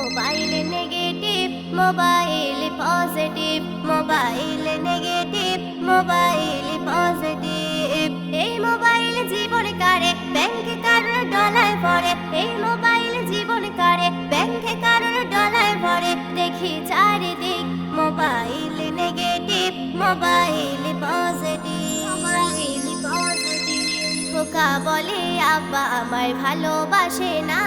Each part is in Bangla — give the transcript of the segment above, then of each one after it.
Mobile negative, mobile positive, mobile negative, mobile positive. এই মোবাইল জীবন কারে, ব্যাংকে কারোর ডলার ভরে। এই মোবাইল জীবন কারে, ব্যাংকে কারোর ডলার ভরে। দেখি চারিদিক mobile negative, mobile positive, mobile positive. খোকা বলে আব্বা আমায় ভালোবাসে না,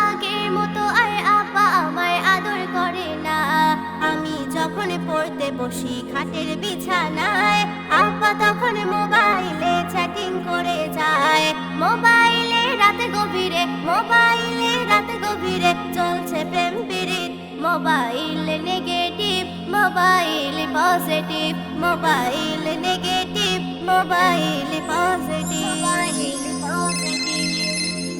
আগের মতো আর আব্বা আমায় আদর করে না। আমি যখন পড়তে বসি খাটের বিছানায়, আব্বা তখন মোবাইলে চ্যাটিং করে যায়। মোবাইলে রাতে গভীরে, মোবাইলে রাতে গভীরে চলছে প্রেম প্রীতি। Mobile negative, mobile positive, mobile negative, mobile positive, mobile positive.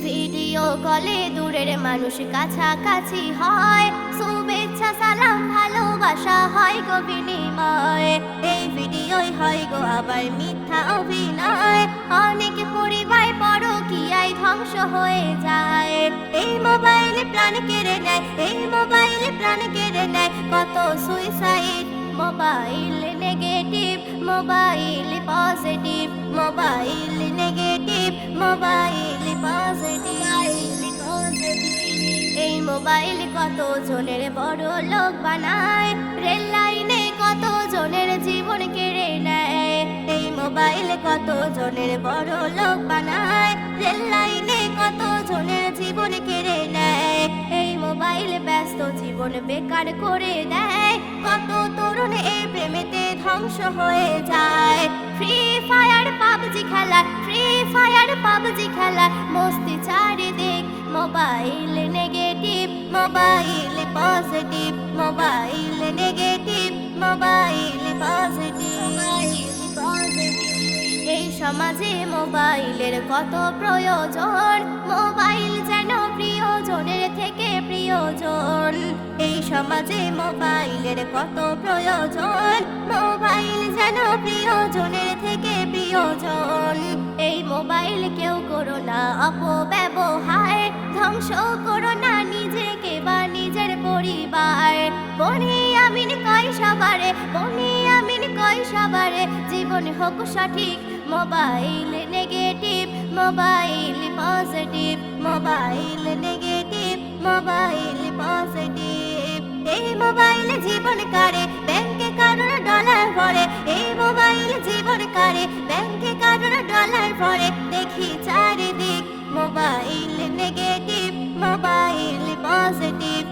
Video কলে দূরের মানুষ কাছাকাছি হয়, শুভেচ্ছা সালাম ভালোবাসা হয় গো বিনিময়। এই ভিডিওই হয় গো আবার মিথ্যা অভিনয়, অনেক পরিবার পরকীয়ায় ধ্বংস হয়ে যায়। এই মোবাইল প্রাণ কেড়ে নেয়, এই মোবাইল প্রাণ কেড়ে নেয় কত suicide. Mobile negative, mobile positive, mobile negative, mobile positive, mobile positive. এই মোবাইল কত জনের বড় লোক বানায়, রেল লাইনে কত জনের জীবন কেড়ে নেয়। এই মোবাইল কত জনের বড় লোক বানায়, রেল লাইনে কত জনের জীবন কেড়ে নেয়। এই মোবাইল ব্যস্ত জীবন বেকার করে দেয়, কত তরুণ এই প্রেমেতে ধ্বংস হয়ে যায়। ফ্রি ফায়ার পাবজি খেলা, ফ্রি ফায়ার পাবজি খেলা মস্তি চারিদিক। Mobile negative, mobile positive, mobile negative, mobile positive, mobile positive. এই সমাজে মোবাইলের কত প্রয়োজন, মোবাইল যেন প্রিয়জনের থেকে প্রিয়জন। এই সমাজে মোবাইলের কত প্রয়োজন, মোবাইল যেন প্রিয়জনের থেকে প্রিয়জন। এই মোবাইল কেউ করো না অপব্যবহার, ধ্বংস করো না নিজেকে বা নিজের পরিবার। বনি আমিন কয় সবারে, বনি আমিন কয় সবারে জীবন হোক সঠিক। Mobile negative, mobile positive, mobile negative, mobile positive. এই মোবাইল জীবন কারে, ব্যাংকে কারোর ডলার ভরে। এই মোবাইল জীবন কারে, ব্যাংকে কারোর ডলার ভরে। দেখি চারিদিক মোবাইল নেগেটিভ, মোবাইল পজিটিভ,